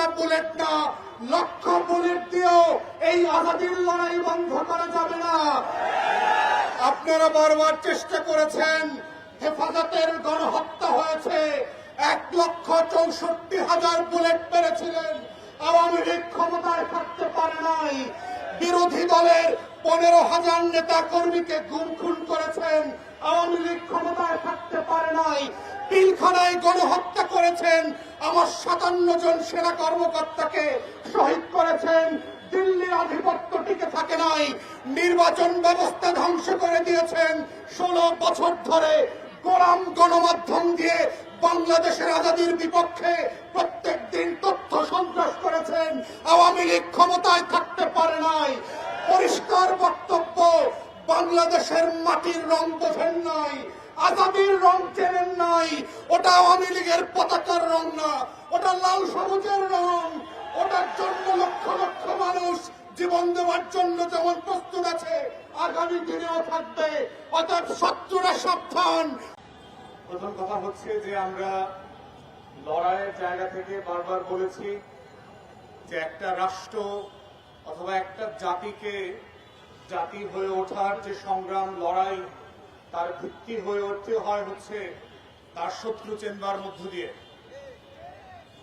দুইটা বুলেট না, লক্ষ বুলেট দিয়েও এই আজাদির লড়াই বন্ধ করা যাবে না। আপনারা বারবার চেষ্টা করেছেন, হেফাজতের গণহত্যা হয়েছে, 1,64,000 বুলেট মেরেছিলেন, আওয়ামী লীগ ক্ষমতায় থাকতে পারে নাই। বিরোধী দলের 15,000 নেতা কর্মীকে গুম খুন করেছেন, আওয়ামী লীগ ক্ষমতায় থাকতে পারে নাই। পিলখানায় গণহত্যা করেছেন, আমার 57 জন সেনা কর্মকর্তাকে শহীদ করেছেন, দিল্লির আধিপত্য টিকে থাকে নাই। নির্বাচন ব্যবস্থা ধ্বংস করে দিয়েছেন, 16 বছর ধরে গোলাম গণমাধ্যম দিয়ে বাংলাদেশের আজাদির বিপক্ষে প্রত্যেক দিন তথ্য সন্ত্রাস করেছেন, আওয়ামী লীগ ক্ষমতায় থাকতে পারে নাই। পরিষ্কার বক্তব্য, বাংলাদেশের মাটির রং বোঝেন নাই, আজাদির রং চেনেন নাই। ওটা আওয়ামী লীগের পতাকার রং না, ওটা লাল সবুজের রং। ওটার জন্য লক্ষ লক্ষ মানুষ জীবন দেওয়ার জন্য যেমন প্রস্তুত আছে, আগামী দিনেও থাকবে। অর্থাৎ শত্রুরা সাবধান। প্রথম কথা হচ্ছে যে আমরা লড়াইয়ের জায়গা থেকে বারবার বলেছি যে একটা রাষ্ট্র অথবা একটা জাতিকে জাতি হয়ে ওঠার যে সংগ্রাম লড়াই, তার ভিত্তি হয়ে উঠতে হয় হচ্ছে তার শত্রু চেনবার মধ্য দিয়ে।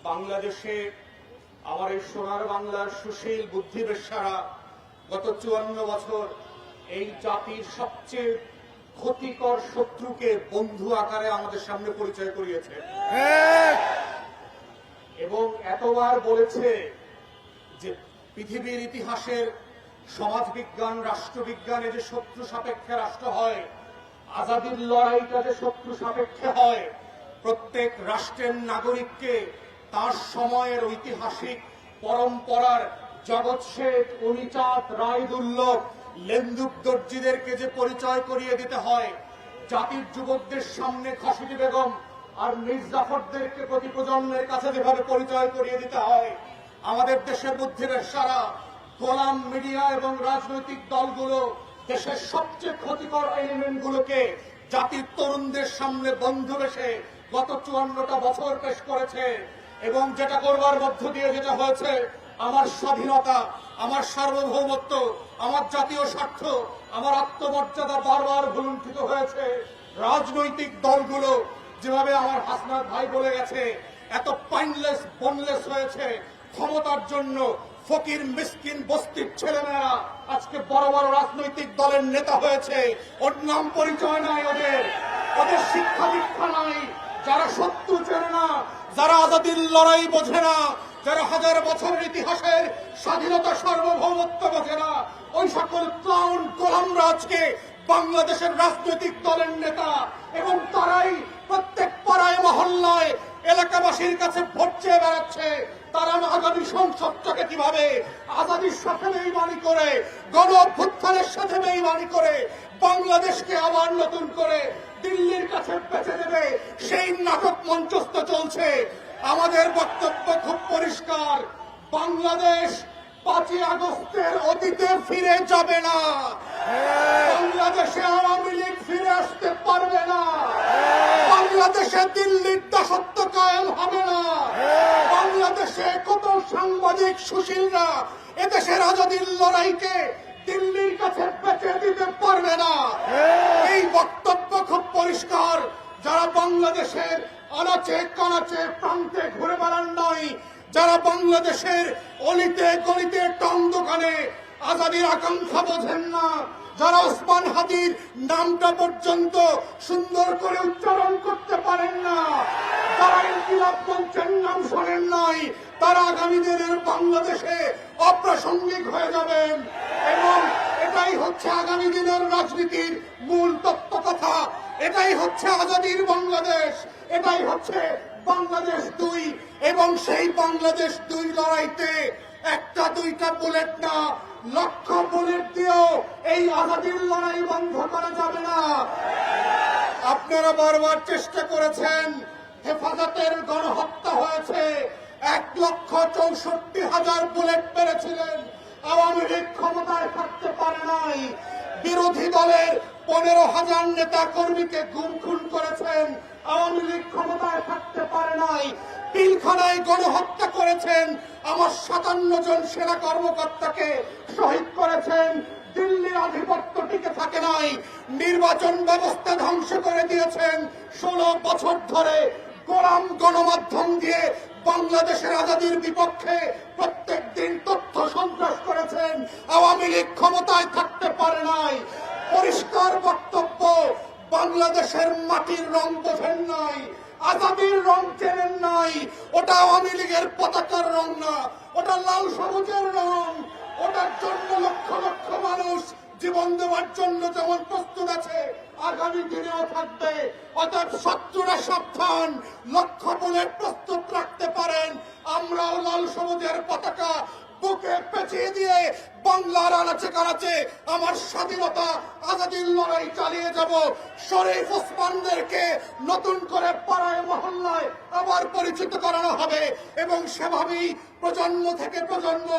বাংলাদেশে আমার এই সোনার বাংলার সুশীল বুদ্ধিবেশ্যারা গত 54 বছর এই জাতির সবচেয়ে ক্ষতিকর শত্রুকে বন্ধু আকারে আমাদের সামনে পরিচয় করিয়েছে এবং এতবার বলেছে যে পৃথিবীর ইতিহাসের সমাজবিজ্ঞান, রাষ্ট্রবিজ্ঞানে যে শত্রু সাপেক্ষে রাষ্ট্র হয়, আজাদির লড়াইটা যে শত্রু সাপেক্ষে হয়। প্রত্যেক রাষ্ট্রের নাগরিককে তার সময়ের ঐতিহাসিক পরম্পরার জগৎ শেঠ, উনিচাঁদ, রায়দুল্লভ, লেন্দুক দর্জিদেরকে যে পরিচয় করিয়ে দিতে হয়, জাতির যুবকদের সামনে খসুটি বেগম আর মির্জাফরদেরকে প্রতি প্রজন্মের কাছে যেভাবে পরিচয় করিয়ে দিতে হয়, আমাদের দেশের বুদ্ধিবেশ্যারা, গোলাম মিডিয়া এবং রাজনৈতিক দলগুলো দেশের সবচেয়ে ক্ষতিকর এলিমেন্টগুলোকে জাতির তরুণদের সামনে বন্ধু বেশে গত 54টা বছর পেশ করেছে। এবং যেটা করবার মধ্য দিয়ে যেটা হয়েছে, আমার স্বাধীনতা, আমার সার্বভৌমত্ব, আমার জাতীয় স্বার্থ, আমার আত্মমর্যাদা বারবার ভুলুণ্ঠিত হয়েছে। রাজনৈতিক দলগুলো যেভাবে আমার হাসনাত ভাই বলে গেছে, এত পাইনলেস বোনলেস হয়েছে ক্ষমতার জন্য। ফকির মিসকিন বস্তির ছেলেমেয়েরা আজকে বড় বড় রাজনৈতিক দলের নেতা হয়েছে, ওর নাম পরিচয় নাই, ওদের শিক্ষা দীক্ষা নাই। যারা শত্রু চেনে না, যারা আজাদির লড়াই বোঝে না, যারা হাজার বছরের ইতিহাসের স্বাধীনতা সার্বভৌমত্ব বোঝে না, ওই সকল ক্লাউন গোলামরা আজকে বাংলাদেশের রাজনৈতিক দলের নেতা। এবং তারাই প্রত্যেক পাড়ায় মহল্লায় এলাকাবাসীর কাছে ভোট চেয়ে বেড়াচ্ছে। তারা আগামী সংসদটাকে কিভাবে আজাদির সাথে বেইমানি করে, গণ অভ্যুত্থানের সাথে বেইমানি করে বাংলাদেশকে আবার নতুন করে দিল্লির কাছে বেঁচে দেবে, সেই নাটক মঞ্চস্থ চলছে। আমাদের বক্তব্য খুব পরিষ্কার, বাংলাদেশ 5ই আগস্টের অতীতে ফিরে যাবে না। বাংলাদেশে আওয়ামী লীগ ফিরে আসতে পারবে না। বাংলাদেশে দিল্লির দাসত্ব কায়েম হবে না। বাংলাদেশে কত সাংবাদিক সুশীলরা এদেশের আজাদির লড়াইকে দিল্লির কাছে বেচে দিতে পারবে না। এই বক্তব্য খুব পরিষ্কার। যারা বাংলাদেশের আনাচে কানাচে প্রান্তে ঘুরে বেড়ান নাই, যারা বাংলাদেশের অলিতে গলিতে টং দোকানে আজাদির আকাঙ্ক্ষা বোঝেন না, যারা ওসমান হাদির নামটা পর্যন্ত সুন্দর করে উচ্চারণ করতে পারেন না, যারা ইনকিলাব মঞ্চের নাম শোনেন নাই, তারা আগামী দিনের বাংলাদেশে অপ্রাসঙ্গিক হয়ে যাবেন। এবং এটাই হচ্ছে আগামী দিনের রাজনীতির মূল তত্ত্ব কথা। এটাই হচ্ছে আজাদির বাংলাদেশ, এটাই হচ্ছে বাংলাদেশ 2। এবং সেই বাংলাদেশ 2 লড়াইতে একটা দুইটা বুলেট না, লক্ষ বুলেট দিয়েও এই আজাদির লড়াই বন্ধ করা যাবে না। আপনারা বারবার চেষ্টা করেছেন, হেফাজতের গণহত্যা হয়েছে, 1,64,000 বুলেট মেরেছিলেন, আওয়ামী লীগ ক্ষমতায় থাকতে পারে নাই। বিরোধী দলের 15,000 নেতা কর্মীকে গুম খুন করেছেন, আওয়ামী লীগ ক্ষমতায় থাকতে পারে নাই। পিলখানায় গণহত্যা করেছেন, আমার 57 জন সেনা কর্মকর্তাকে শহীদ করেছেন। দিল্লির আধিপত্য টিকে থাকে নাই, নির্বাচন ব্যবস্থা ধ্বংস করে দিয়েছেন। 16 বছর ধরে গোলাম গণমাধ্যম দিয়ে বাংলাদেশের আজাদির বিপক্ষে প্রত্যেক দিন তথ্য সন্ত্রাস করেছেন। আওয়ামী লীগ ক্ষমতায় থাকতে পারে নাই। পরিষ্কার বক্তব্য, বাংলাদেশের মাটির রং বোঝেন নাই, আজাদির রং চেনেন নাই। ওটা আওয়ামী লীগের পতাকার রং না, ওটা লাল সবুজের রং। ওটার জন্য লক্ষ লক্ষ মানুষ জীবন দেওয়ার জন্য যেমন প্রস্তুত আছে, আগামী দিনেও থাকবে। অর্থাৎ শত্রুরা সাবধান, লক্ষ্য বলে প্রস্তুত রাখতে পারেন। আমরাও লাল সবুজের পতাকা বুকে পেঁচিয়ে দিয়ে বাংলার আনাচে কানাচে আমার স্বাধীনতা আজাদির লড়াই চালিয়ে যাব। শরীফ ওসমানদেরকে নতুন করে পাড়ায় মহল্লায় আবার পরিচিত করানো হবে এবং সেভাবেই প্রজন্ম থেকে প্রজন্ম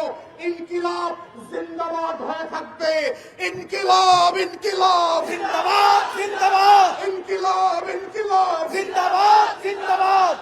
ইনকিলাব জিন্দাবাদ হয়ে থাকবে। ইনকিলাব ইনকিলাব জিন্দাবাদ জিন্দাবাদ ইনকিলাব ইনকিলাব জিন্দাবাদ জিন্দাবাদ